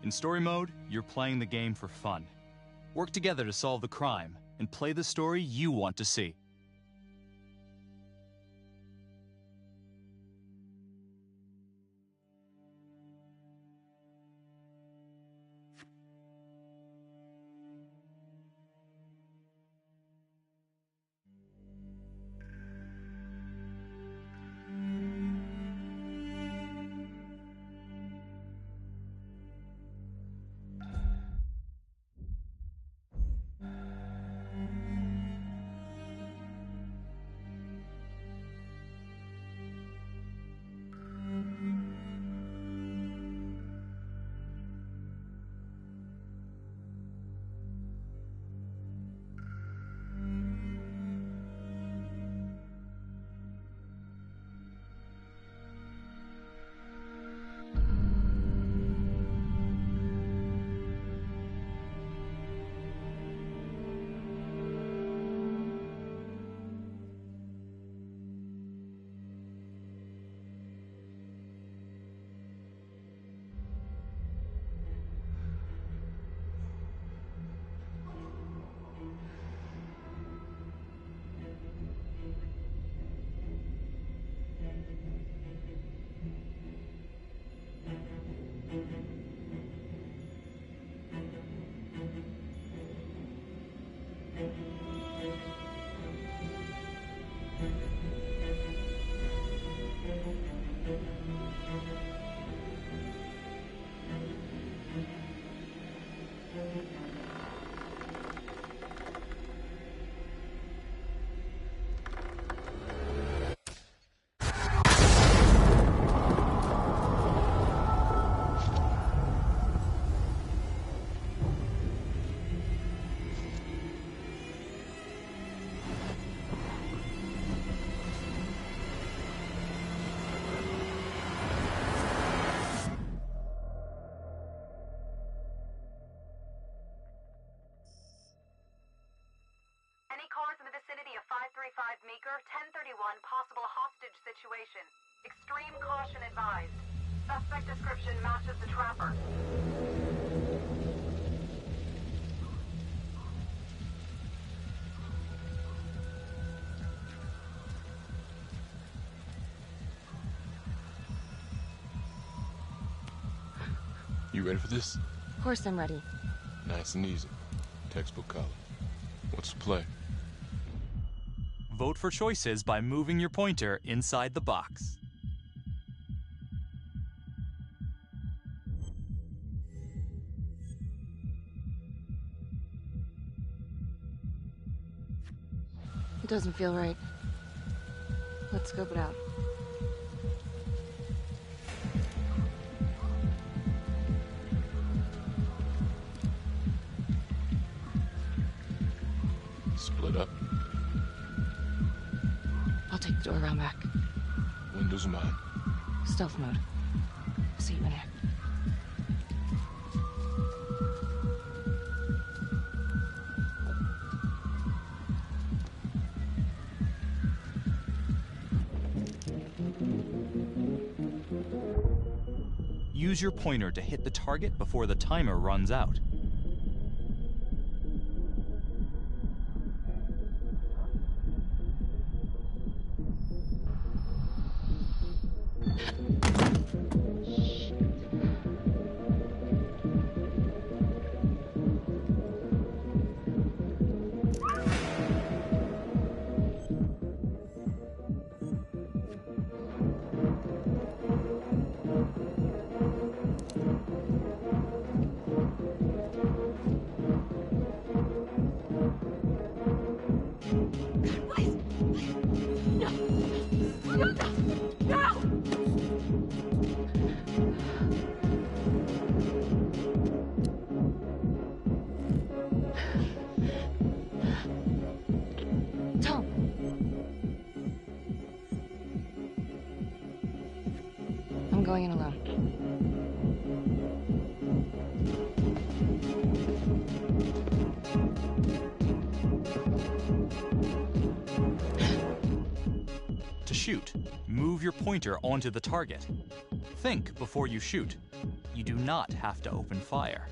In story mode, you're playing the game for fun. Work together to solve the crime, and play the story you want to see. Meeker, 1031, possible hostage situation. Extreme caution advised. Suspect description matches the trapper. You ready for this? Of course I'm ready. Nice and easy. Textbook color. What's the play? Vote for choices by moving your pointer inside the box. It doesn't feel right. Let's scope it out. Split up. I'll take the door around back. Windows mine. Stealth mode. See you in there. Use your pointer to hit the target before the timer runs out. I'm going in alone. To shoot, move your pointer onto the target. Think before you shoot. You do not have to open fire.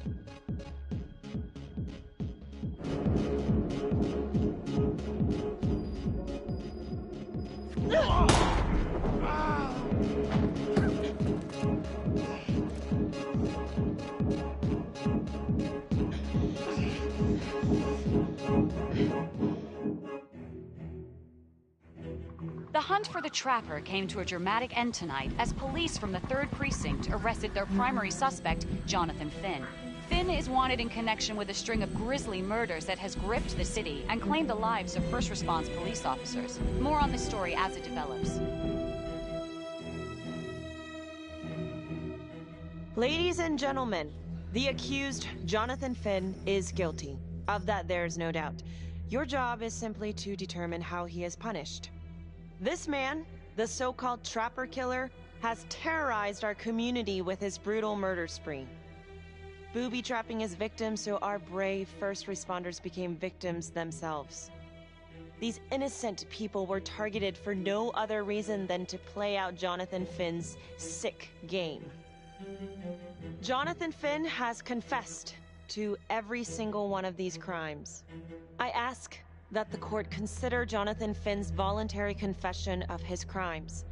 The hunt for the Trapper came to a dramatic end tonight as police from the 3rd Precinct arrested their primary suspect, Jonathan Finn. Finn is wanted in connection with a string of grisly murders that has gripped the city and claimed the lives of first response police officers. More on this story as it develops. Ladies and gentlemen, the accused, Jonathan Finn, is guilty. Of that, there is no doubt. Your job is simply to determine how he is punished. This man, the so-called Trapper Killer, has terrorized our community with his brutal murder spree. Booby-trapping his victims so our brave first responders became victims themselves. These innocent people were targeted for no other reason than to play out Jonathan Finn's sick game. Jonathan Finn has confessed to every single one of these crimes. I ask that the court consider Jonathan Finn's voluntary confession of his crimes.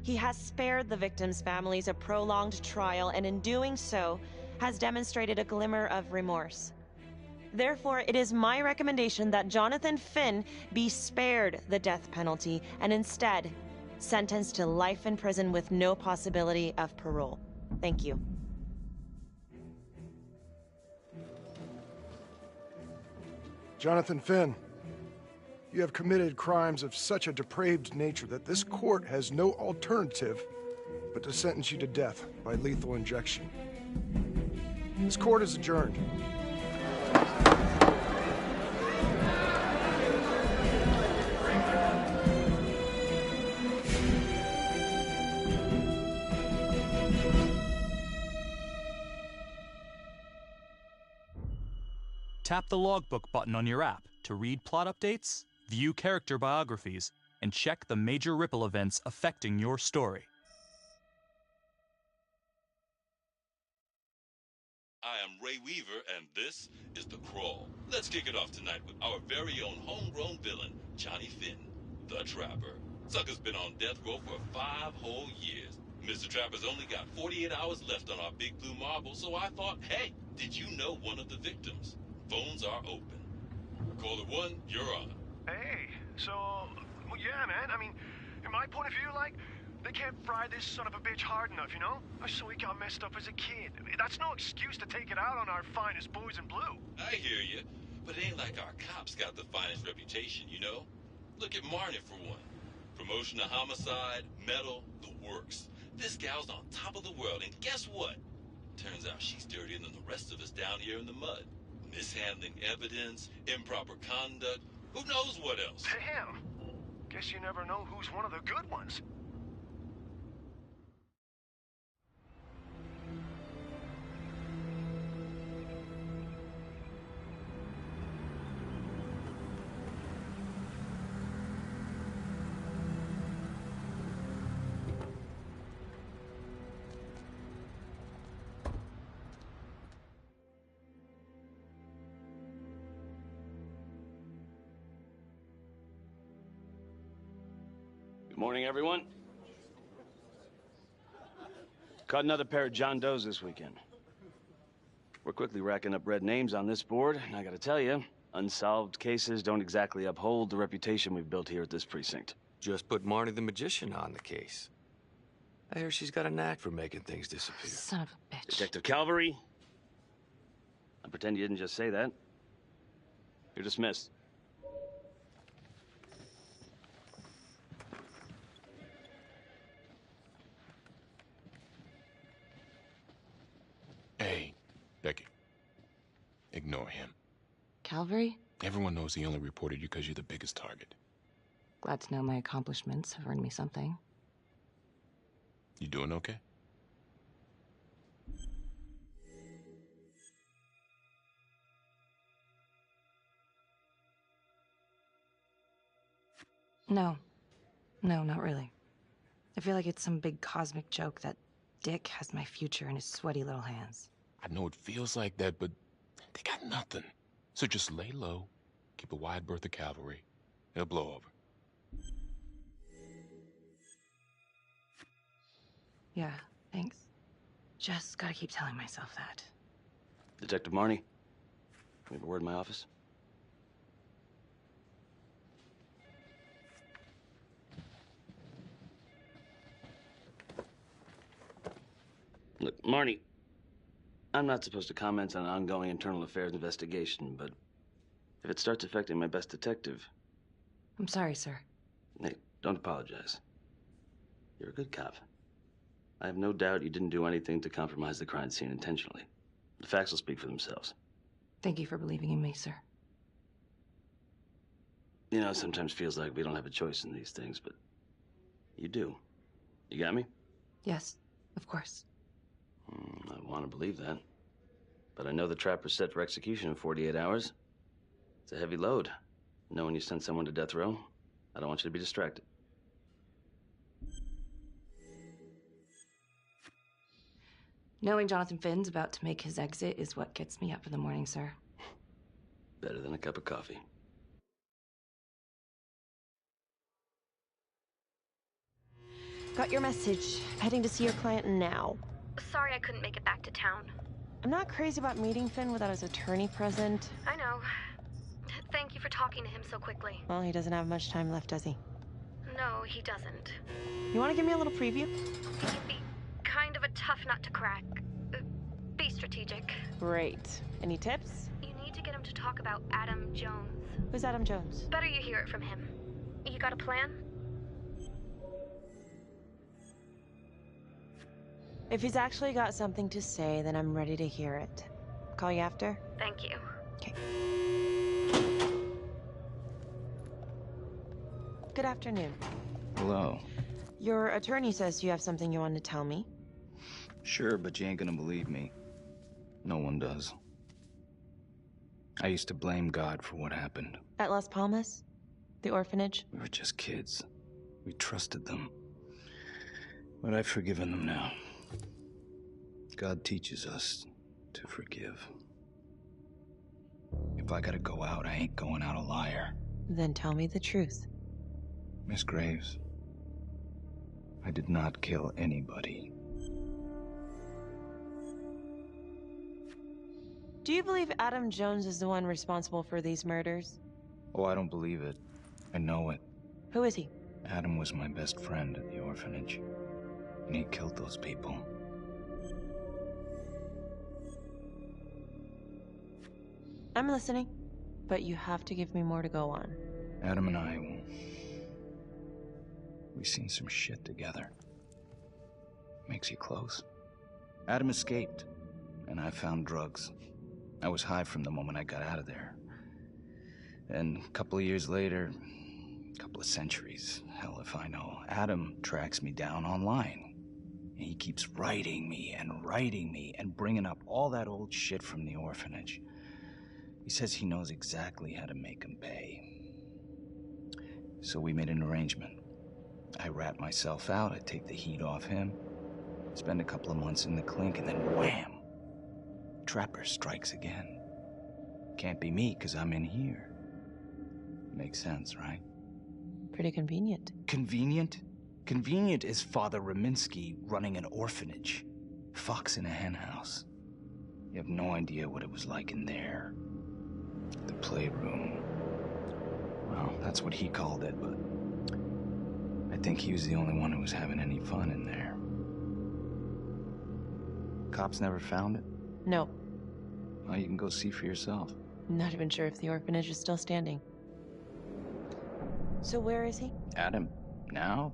He has spared the victims' families a prolonged trial, and in doing so, has demonstrated a glimmer of remorse. Therefore, it is my recommendation that Jonathan Finn be spared the death penalty and instead sentenced to life in prison with no possibility of parole. Thank you. Jonathan Finn, you have committed crimes of such a depraved nature that this court has no alternative but to sentence you to death by lethal injection. This court is adjourned. Tap the logbook button on your app to read plot updates, view character biographies, and check the major ripple events affecting your story. I am Ray Weaver, and this is The Crawl. Let's kick it off tonight with our very own homegrown villain, Johnny Finn, the Trapper. Sucker's been on death row for 5 whole years. Mr. Trapper's only got 48 hours left on our big blue marble, so I thought, hey, did you know one of the victims? Phones are open. Caller 1, you're on. Hey, so, well, yeah, man, I mean, in my point of view, like, they can't fry this son of a bitch hard enough, you know? So he got messed up as a kid. That's no excuse to take it out on our finest boys in blue. I hear you, but it ain't like our cops got the finest reputation, you know? Look at Marnie for one. Promotion to homicide, medal, the works. This gal's on top of the world, and guess what? Turns out she's dirtier than the rest of us down here in the mud. Mishandling evidence, improper conduct, who knows what else? Damn. Guess you never know who's one of the good ones. Good morning, everyone. Caught another pair of John Does this weekend. We're quickly racking up red names on this board, and I gotta tell you, unsolved cases don't exactly uphold the reputation we've built here at this precinct. Just put Marnie the Magician on the case. I hear she's got a knack for making things disappear. Son of a bitch. Detective Calvary, I pretend you didn't just say that. You're dismissed. Hey, Becky. Ignore him. Calvary? Everyone knows he only reported you because you're the biggest target. Glad to know my accomplishments have earned me something. You doing okay? No. No, not really. I feel like it's some big cosmic joke that Dick has my future in his sweaty little hands. I know it feels like that, but they got nothing. So just lay low, keep a wide berth of cavalry. They'll blow over. Yeah, thanks. Just gotta keep telling myself that. Detective Marnie, we have a word in my office. Look, Marnie, I'm not supposed to comment on an ongoing internal affairs investigation, but if it starts affecting my best detective... I'm sorry, sir. Hey, don't apologize. You're a good cop. I have no doubt you didn't do anything to compromise the crime scene intentionally. The facts will speak for themselves. Thank you for believing in me, sir. You know, it sometimes feels like we don't have a choice in these things, but you do. You got me? Yes, of course. I want to believe that. But I know the trapper's set for execution in 48 hours. It's a heavy load. Knowing you sent someone to death row, I don't want you to be distracted. Knowing Jonathan Finn's about to make his exit is what gets me up in the morning, sir. Better than a cup of coffee. Got your message. Heading to see your client now. Sorry I couldn't make it back to town. I'm not crazy about meeting Finn without his attorney present. I know. Thank you for talking to him so quickly. Well, he doesn't have much time left, does he? No, he doesn't. You want to give me a little preview? He'd be kind of a tough nut to crack. Be strategic. Great. Any tips? You need to get him to talk about Adam Jones. Who's Adam Jones? Better you hear it from him. You got a plan? If he's actually got something to say, then I'm ready to hear it. Call you after? Thank you. Okay. Good afternoon. Hello. Your attorney says you have something you want to tell me. Sure, but you ain't gonna believe me. No one does. I used to blame God for what happened. At Las Palmas? The orphanage? We were just kids. We trusted them. But I've forgiven them now. God teaches us to forgive. If I gotta go out, I ain't going out a liar. Then tell me the truth. Miss Graves, I did not kill anybody. Do you believe Adam Jones is the one responsible for these murders? Oh, I don't believe it. I know it. Who is he? Adam was my best friend at the orphanage, and he killed those people. I'm listening, but you have to give me more to go on. Adam and I, we've seen some shit together. Makes you close. Adam escaped, and I found drugs. I was high from the moment I got out of there. And a couple of years later, a couple of centuries, hell if I know, Adam tracks me down online. And he keeps writing me and bringing up all that old shit from the orphanage. He says he knows exactly how to make him pay. So we made an arrangement. I rat myself out, I take the heat off him, spend a couple of months in the clink, and then wham! Trapper strikes again. Can't be me, 'cause I'm in here. Makes sense, right? Pretty convenient. Convenient? Convenient is Father Raminsky running an orphanage. Fox in a henhouse. You have no idea what it was like in there. The playroom. Well, that's what he called it, but I think he was the only one who was having any fun in there. Cops never found it? No. Well, you can go see for yourself. I'm not even sure if the orphanage is still standing. So where is he? Adam? Now?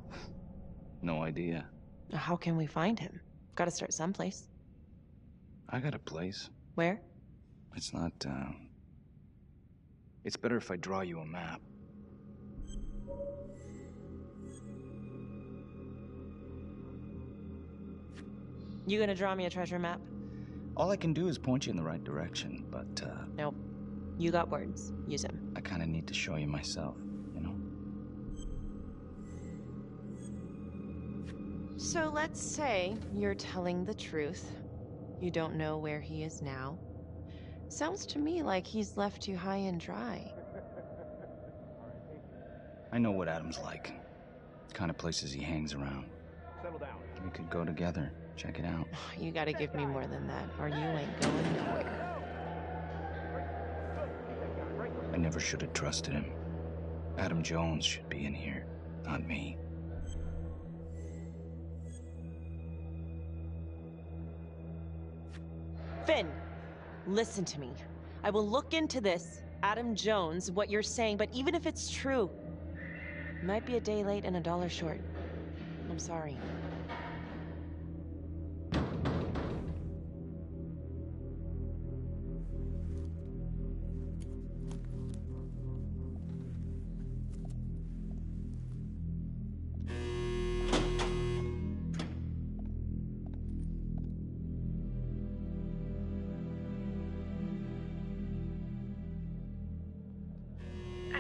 No idea. How can we find him? Gotta start someplace. I got a place. Where? It's not, It's better if I draw you a map. You gonna draw me a treasure map? All I can do is point you in the right direction, but, Nope. You got words. Use them. I kinda need to show you myself, you know? So let's say you're telling the truth. You don't know where he is now. Sounds to me like he's left you high and dry. I know what Adam's like. The kind of places he hangs around. Settle down. We could go together. Check it out. You gotta give me more than that, or you ain't going nowhere. I never should have trusted him. Adam Jones should be in here, not me. Finn, listen to me. I will look into this, Adam Jones, what you're saying, but even if it's true, you might be a day late and $1 short. I'm sorry.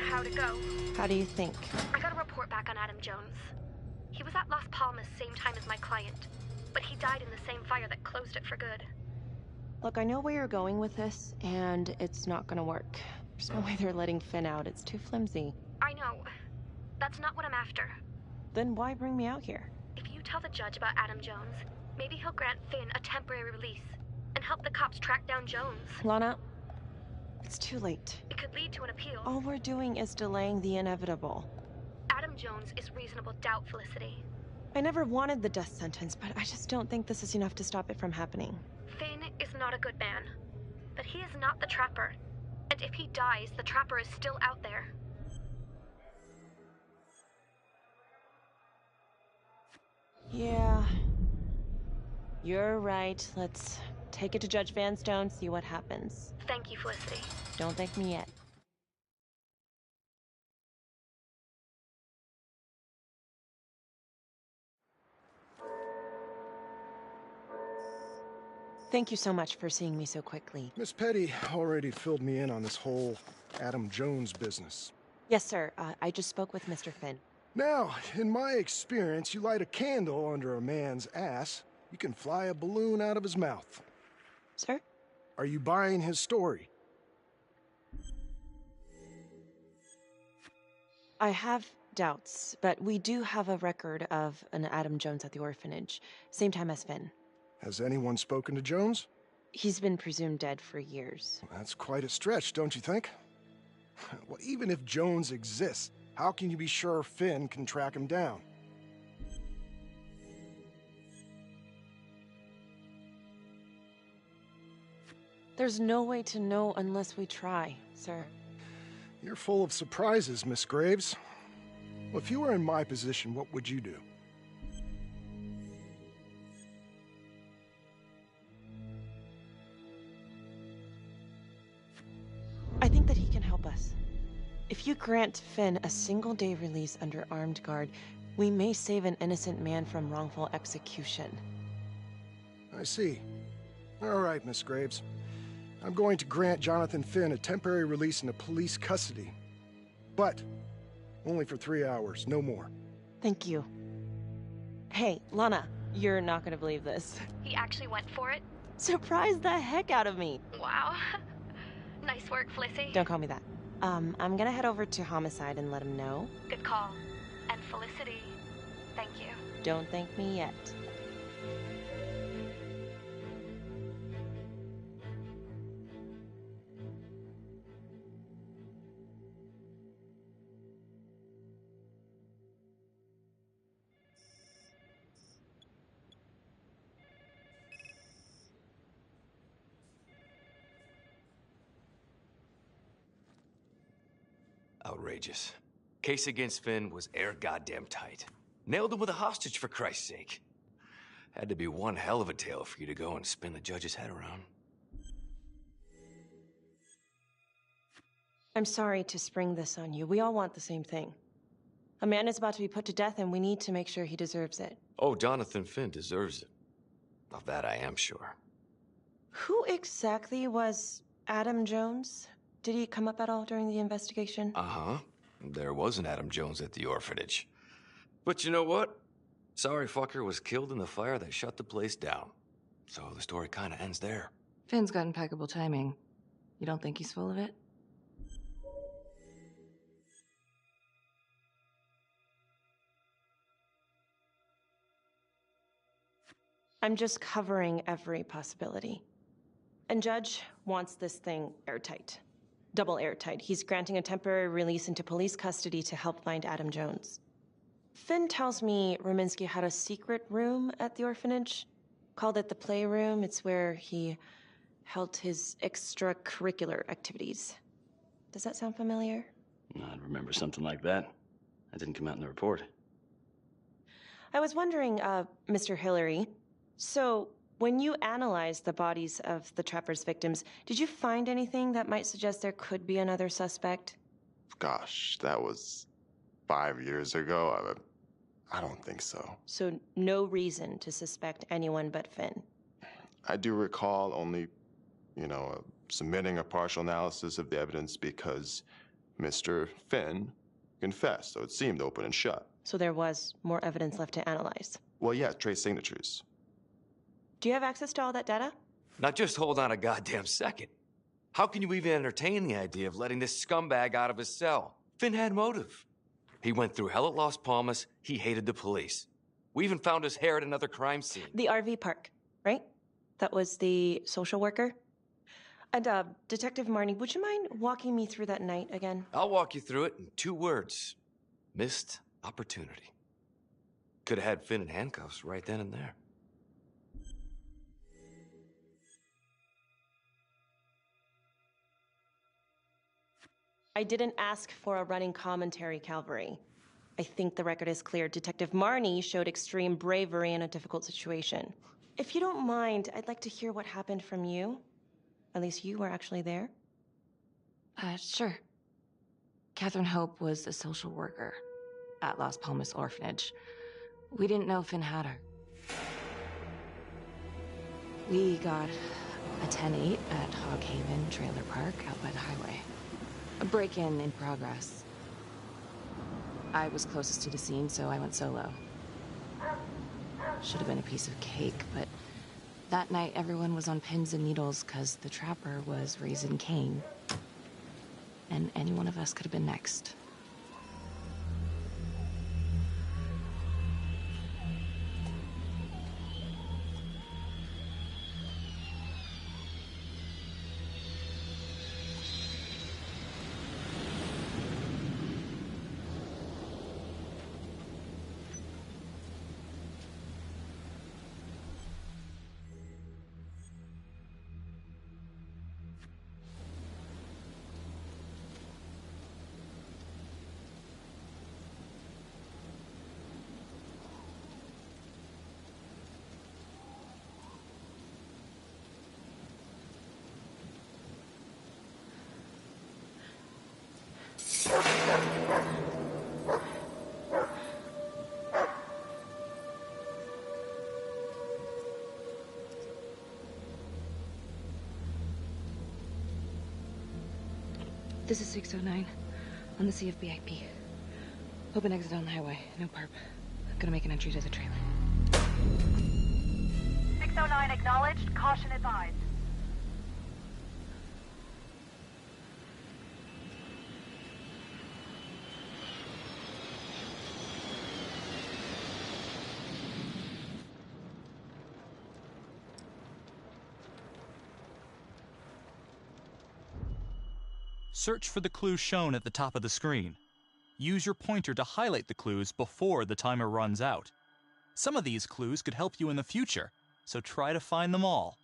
How'd it go? How do you think? I got a report back on Adam Jones. He was at Las Palmas same time as my client, but he died in the same fire that closed it for good. Look, I know where you're going with this, and it's not gonna work. There's no way they're letting Finn out. It's too flimsy. I know. That's not what I'm after. Then why bring me out here? If you tell the judge about Adam Jones, maybe he'll grant Finn a temporary release and help the cops track down Jones. Lana, it's too late. It could lead to an appeal. All we're doing is delaying the inevitable. Adam Jones is reasonable doubt, Felicity. I never wanted the death sentence, but I just don't think this is enough to stop it from happening. Finn is not a good man, but he is not the Trapper. And if he dies, the Trapper is still out there. Yeah. You're right. Let's take it to Judge Vanstone, see what happens. Thank you, Felicity. Don't thank me yet. Thank you so much for seeing me so quickly. Miss Petty already filled me in on this whole Adam Jones business. Yes, sir. I just spoke with Mr. Finn. Now, in my experience, you light a candle under a man's ass, you can fly a balloon out of his mouth. Sir? Are you buying his story? I have doubts, but we do have a record of an Adam Jones at the orphanage, same time as Finn. Has anyone spoken to Jones? He's been presumed dead for years. That's quite a stretch, don't you think? Well, even if Jones exists, how can you be sure Finn can track him down? There's no way to know unless we try, sir. You're full of surprises, Miss Graves. Well, if you were in my position, what would you do? I think that he can help us. If you grant Finn a single-day release under armed guard, we may save an innocent man from wrongful execution. I see. All right, Miss Graves. I'm going to grant Jonathan Finn a temporary release into police custody. But only for 3 hours, no more. Thank you. Hey, Lana, you're not gonna believe this. He actually went for it? Surprised the heck out of me. Wow. Nice work, Felicity. Don't call me that. I'm gonna head over to Homicide and let him know. Good call. And Felicity, thank you. Don't thank me yet. Outrageous. Case against Finn was air goddamn tight. Nailed him with a hostage, for Christ's sake. Had to be one hell of a tale for you to go and spin the judge's head around. I'm sorry to spring this on you. We all want the same thing. A man is about to be put to death, and we need to make sure he deserves it. Oh, Jonathan Finn deserves it. Of that I am sure. Who exactly was Adam Jones? Did he come up at all during the investigation? Uh-huh. There was an Adam Jones at the orphanage. But you know what? Sorry fucker was killed in the fire that shut the place down. So the story kinda ends there. Finn's got impeccable timing. You don't think he's full of it? I'm just covering every possibility. And Judge wants this thing airtight. Double airtight. He's granting a temporary release into police custody to help find Adam Jones. Finn tells me Rominsky had a secret room at the orphanage. Called it the playroom. It's where he held his extracurricular activities. Does that sound familiar? I remember something like that. That didn't come out in the report. I was wondering, Mr. Hillary, so when you analyzed the bodies of the Trapper's victims, did you find anything that might suggest there could be another suspect? Gosh, that was 5 years ago. I don't think so. So no reason to suspect anyone but Finn? I do recall only, submitting a partial analysis of the evidence because Mr. Finn confessed, so it seemed open and shut. So there was more evidence left to analyze? Well, yeah, trace signatures. Do you have access to all that data? Now just hold on a goddamn second. How can you even entertain the idea of letting this scumbag out of his cell? Finn had motive. He went through hell at Las Palmas, he hated the police. We even found his hair at another crime scene. The RV park, right? That was the social worker? And, Detective Marnie, would you mind walking me through that night again? I'll walk you through it in 2 words. Missed opportunity. Could have had Finn in handcuffs right then and there. I didn't ask for a running commentary, Calvary. I think the record is clear. Detective Marnie showed extreme bravery in a difficult situation. If you don't mind, I'd like to hear what happened from you. At least you were actually there. Sure. Catherine Hope was a social worker at Las Palmas Orphanage. We didn't know Finn had her. We got a 10-8 at Hog Haven Trailer Park out by the highway. A break-in in progress. I was closest to the scene, so I went solo. Should have been a piece of cake, but that night everyone was on pins and needles because the Trapper was raising Cain. And any one of us could have been next. This is 609 on the CFBIP. Open exit on the highway, no perp. I'm gonna make an entry to the trailer. 609 acknowledged, caution advised. Search for the clues shown at the top of the screen. Use your pointer to highlight the clues before the timer runs out. Some of these clues could help you in the future, so try to find them all.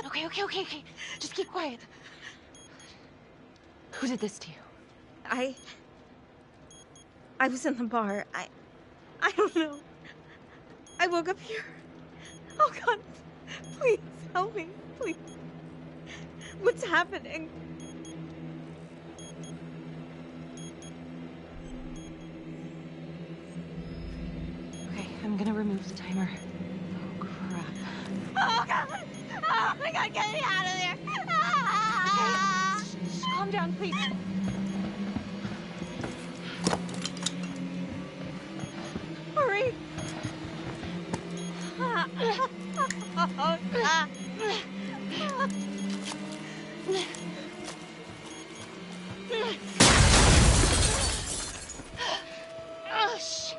Okay. Just keep quiet. Who did this to you? I was in the bar. I don't know. I woke up here. Oh, God. Please, help me. Please. What's happening? Okay, I'm gonna remove the timer. Oh, crap. Oh, God. Oh, my God, get me out of there. Ah! Okay, shh, calm down, please. Hurry. Oh, shit.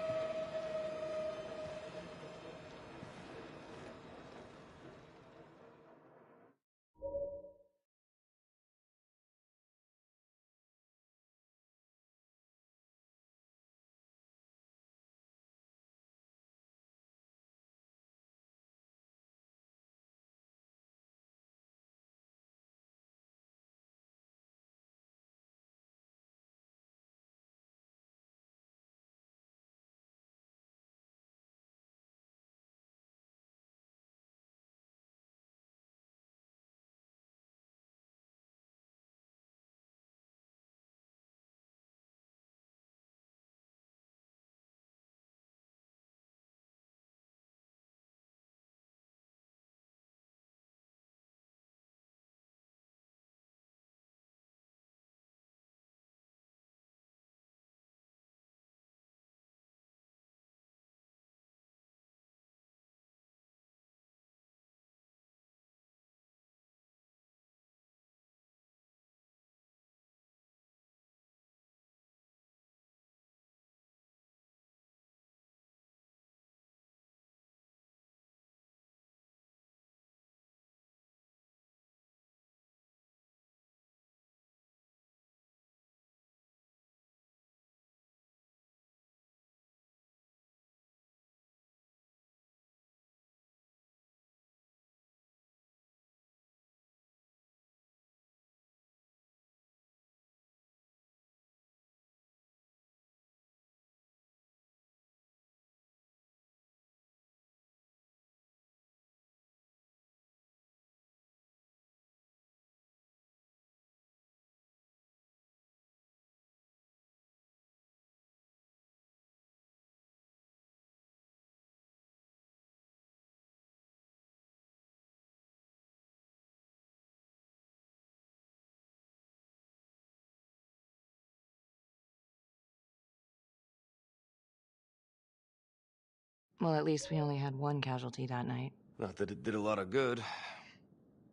Well, at least we only had one casualty that night. Not that it did a lot of good.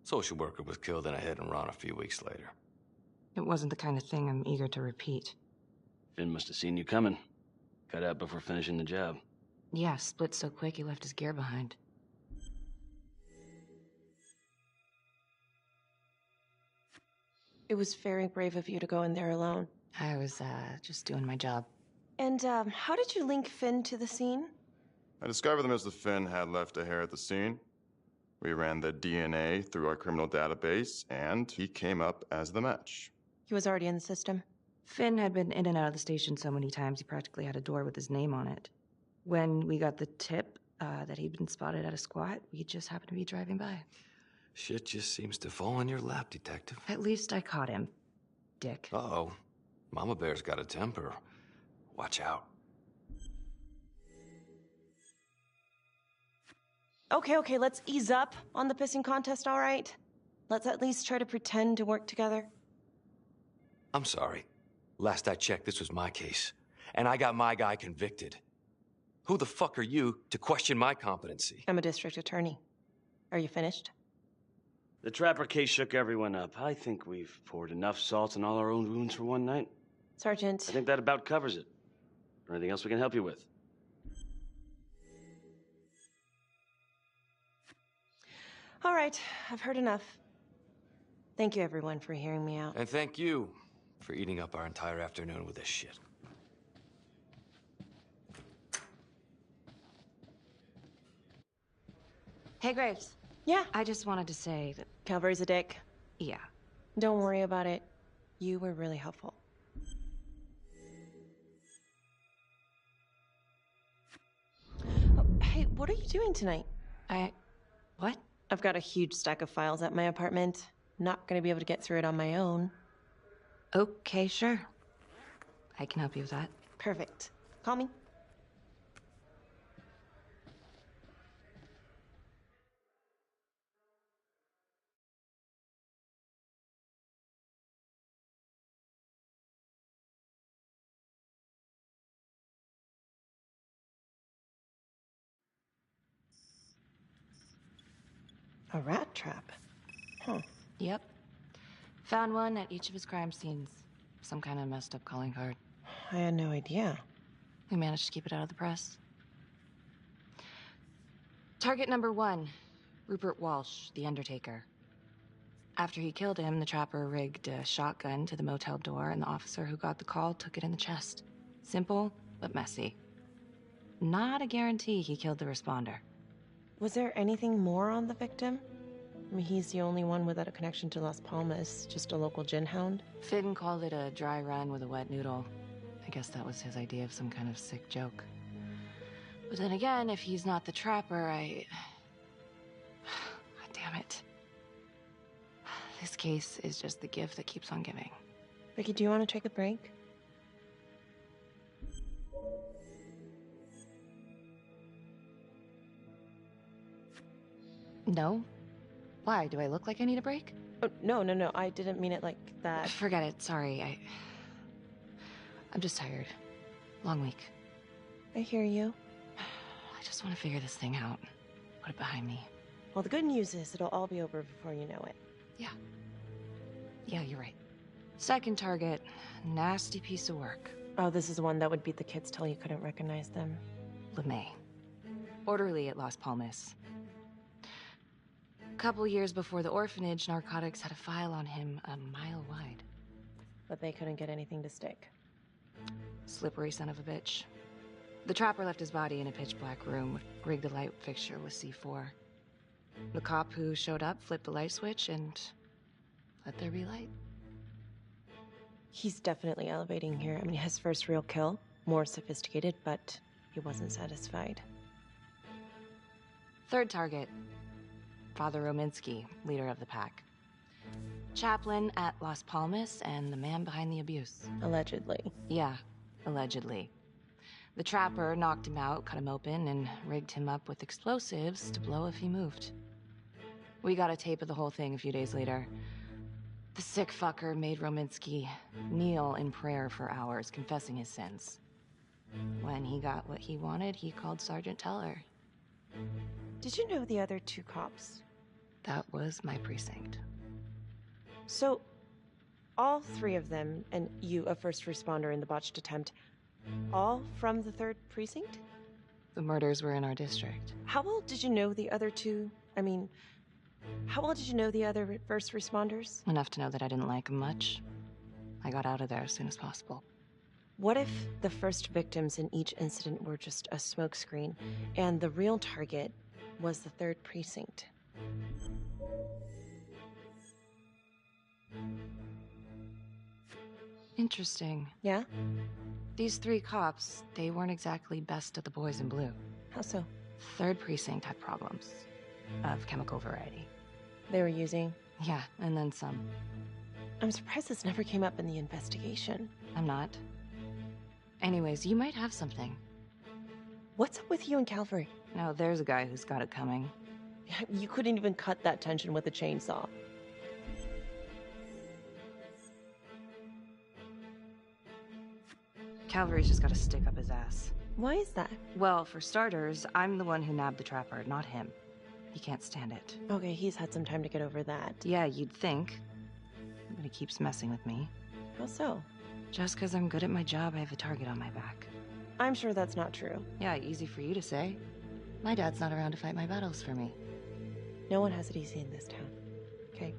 Social worker was killed in a hit and run a few weeks later. It wasn't the kind of thing I'm eager to repeat. Finn must have seen you coming. Cut out before finishing the job. Yeah, split so quick he left his gear behind. It was very brave of you to go in there alone. I was, just doing my job. And, how did you link Finn to the scene? I discovered that Mr. Finn had left a hair at the scene. We ran the DNA through our criminal database, and he came up as the match. He was already in the system. Finn had been in and out of the station so many times he practically had a door with his name on it. When we got the tip that he'd been spotted at a squat, we just happened to be driving by. Shit just seems to fall in your lap, Detective. At least I caught him, dick. Uh-oh. Mama Bear's got a temper. Watch out. Okay, let's ease up on the pissing contest, all right? Let's at least try to pretend to work together. I'm sorry. Last I checked, this was my case. And I got my guy convicted. Who the fuck are you to question my competency? I'm a district attorney. Are you finished? The Trapper case shook everyone up. I think we've poured enough salt in all our own wounds for one night. Sergeant. I think that about covers it. Anything else we can help you with? All right, I've heard enough. Thank you, everyone, for hearing me out. And thank you for eating up our entire afternoon with this shit. Hey, Graves. Yeah? I just wanted to say that Calvary's a dick. Yeah. Don't worry about it. You were really helpful. Oh, hey, what are you doing tonight? What? I've got a huge stack of files at my apartment. Not gonna be able to get through it on my own. Okay, sure. I can help you with that. Perfect. Call me. A rat trap? Huh. Yep. Found one at each of his crime scenes. Some kind of messed up calling card. I had no idea. We managed to keep it out of the press. Target number 1, Rupert Walsh, the Undertaker. After he killed him, the trapper rigged a shotgun to the motel door, and the officer who got the call took it in the chest. Simple, but messy. Not a guarantee he killed the responder. Was there anything more on the victim? I mean, he's the only one without a connection to Las Palmas, just a local gin hound. Finn called it a dry run with a wet noodle. I guess that was his idea of some kind of sick joke. But then again, if he's not the trapper, God damn it. This case is just the gift that keeps on giving. Vicky, do you want to take a break? No? Why? Do I look like I need a break? Oh, no. I didn't mean it like that. Forget it. Sorry. I'm just tired. Long week. I hear you. I just want to figure this thing out. Put it behind me. Well, the good news is it'll all be over before you know it. Yeah, you're right. Second target. Nasty piece of work. Oh, this is the one that would beat the kids till you couldn't recognize them. LeMay. Orderly at Las Palmas. A couple years before the orphanage, narcotics had a file on him a mile wide. But they couldn't get anything to stick. Slippery son of a bitch. The trapper left his body in a pitch-black room, rigged a light fixture with C4. The cop who showed up flipped the light switch and let there be light. He's definitely elevating here. I mean, his first real kill, more sophisticated, but he wasn't satisfied. Third target. Father Rominsky, leader of the pack. Chaplain at Las Palmas and the man behind the abuse. Allegedly. Yeah, allegedly. The trapper knocked him out, cut him open, and rigged him up with explosives to blow if he moved. We got a tape of the whole thing a few days later. The sick fucker made Rominsky kneel in prayer for hours, confessing his sins. When he got what he wanted, he called Sergeant Teller. Did you know the other 2 cops? That was my precinct. So, all 3 of them, and you, a first responder in the botched attempt, all from the 3rd precinct? The murders were in our district. How well did you know the other 2? I mean, how well did you know the other first responders? Enough to know that I didn't like them much. I got out of there as soon as possible. What if the first victims in each incident were just a smokescreen, and the real target was the 3rd precinct? Interesting. Yeah? These 3 cops, they weren't exactly best of the boys in blue. How so? 3rd precinct had problems. Of chemical variety. They were using? Yeah, and then some. I'm surprised this never came up in the investigation. I'm not. Anyways, you might have something. What's up with you and Calvary? No, there's a guy who's got it coming. You couldn't even cut that tension with a chainsaw. Calvary's just gotta stick up his ass. Why is that? Well, for starters, I'm the one who nabbed the trapper, not him. He can't stand it. Okay, he's had some time to get over that. Yeah, you'd think. But he keeps messing with me. How so? Just because I'm good at my job, I have a target on my back. I'm sure that's not true. Yeah, easy for you to say. My dad's not around to fight my battles for me. No one has it easy in this town. Okay?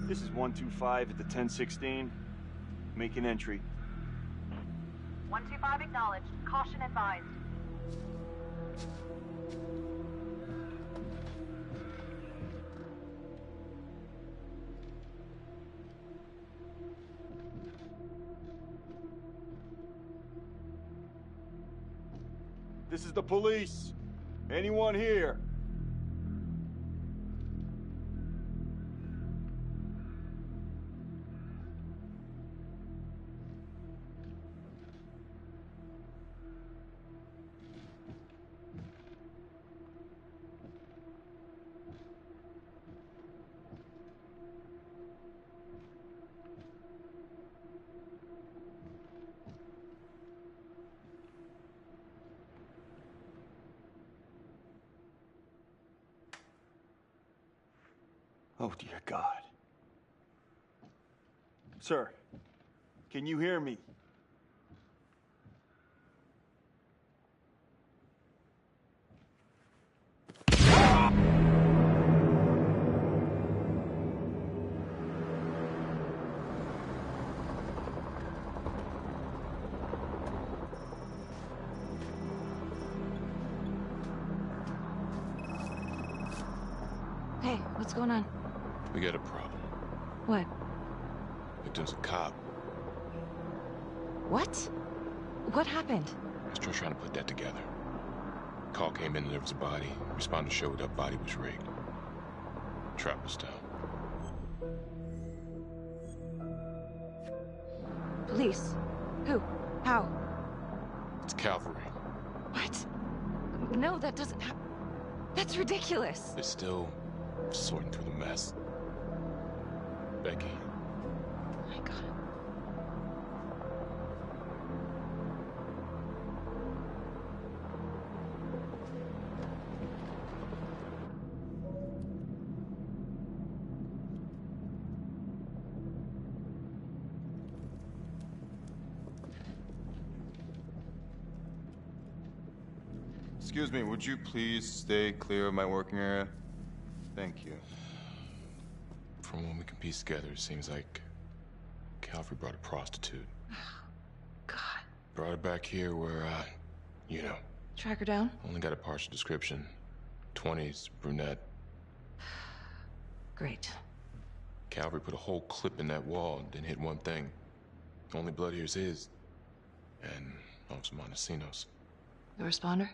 This is 125 at the 1016. Make an entry. 125 acknowledged. Caution advised. This is the police. Anyone here? Oh, dear God. Sir, can you hear me? Hey, what's going on? We got a problem. What? Victim's a cop. What? What happened? Still trying to put that together. Call came in and there was a body. Responder showed up, body was rigged. Trap was down. Police? Who? How? It's cavalry. What? No, that doesn't That's ridiculous. They're still sorting through the mess. Becky. Oh my God. Excuse me, would you please stay clear of my working area? Thank you. From what we can piece together, it seems like Calvary brought a prostitute. God. Brought her back here where, you know. Track her down? Only got a partial description. 20s, brunette. Great. Calvary put a whole clip in that wall and didn't hit one thing. Only blood here's his. And Officer Montesinos. The responder?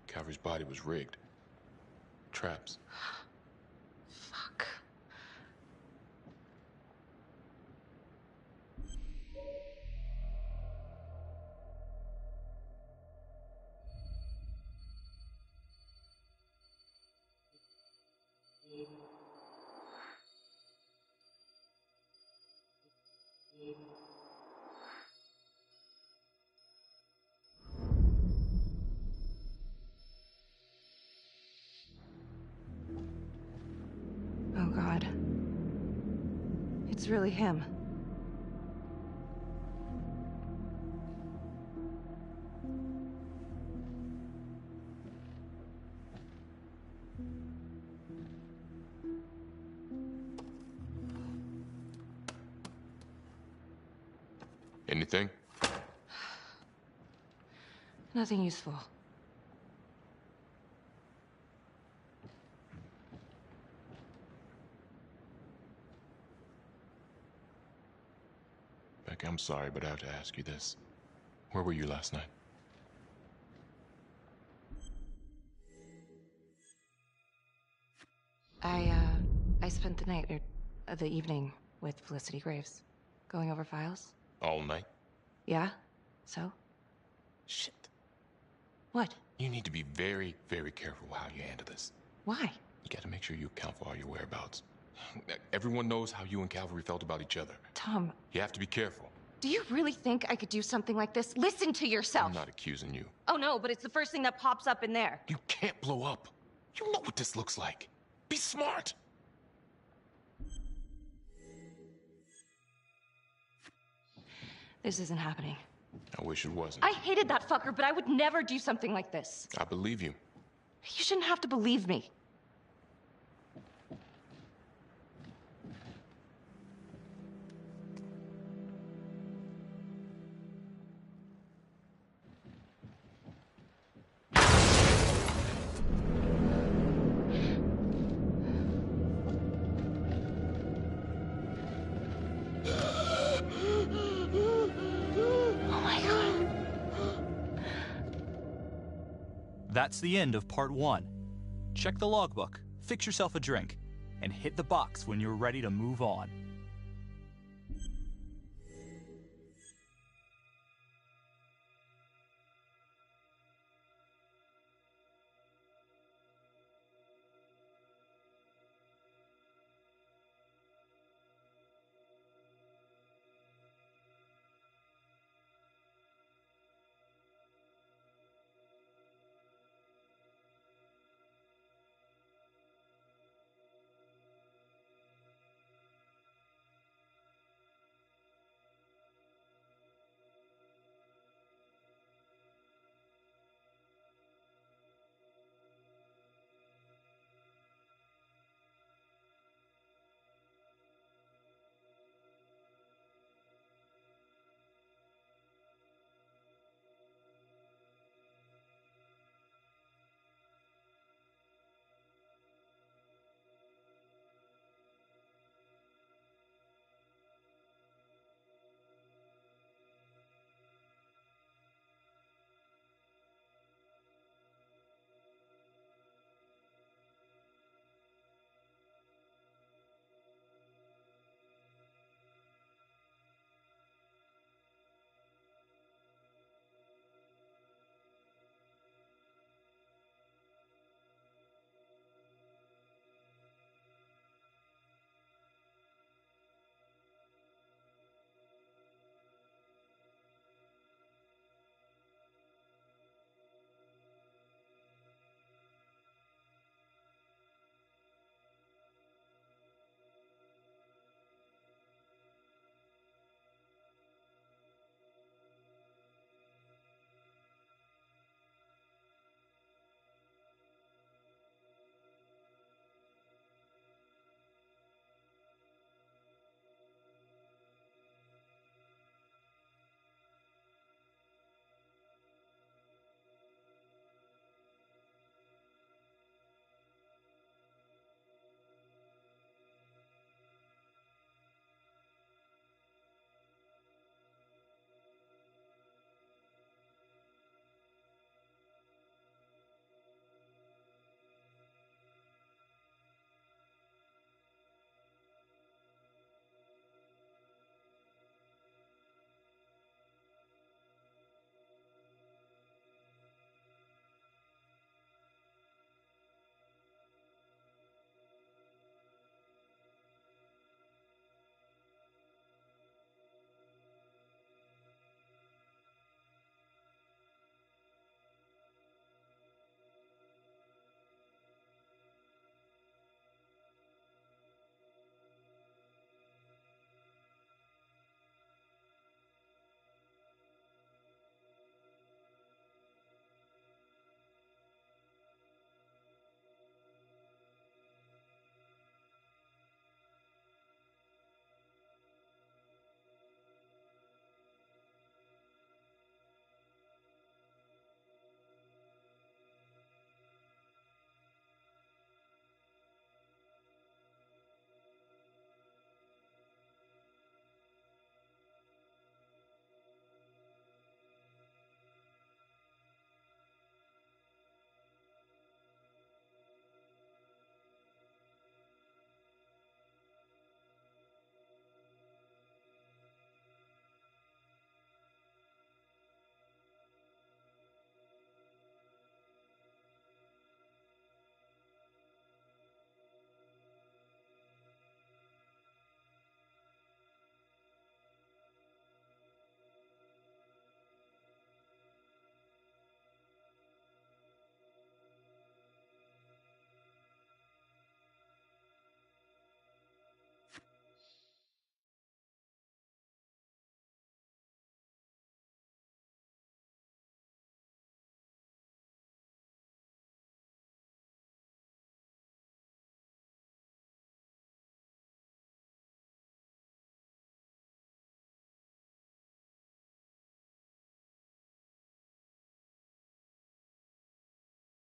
Calvary's body was rigged. Traps. Fuck. Oh, God. It's really him. Anything? Nothing useful. Becky, I'm sorry, but I have to ask you this. Where were you last night? I spent the night, or the evening, with Felicity Graves. Going over files. All night? Yeah? So? Shit. What? You need to be very, very careful how you handle this. Why? You gotta make sure you account for all your whereabouts. Everyone knows how you and Calvary felt about each other. Tom. You have to be careful. Do you really think I could do something like this? Listen to yourself. I'm not accusing you. Oh no, but it's the first thing that pops up in there. You can't blow up. You know what this looks like. Be smart. This isn't happening. I wish it wasn't. I hated that fucker, but I would never do something like this. I believe you. You shouldn't have to believe me. That's the end of Part 1. Check the logbook, fix yourself a drink, and hit the box when you're ready to move on.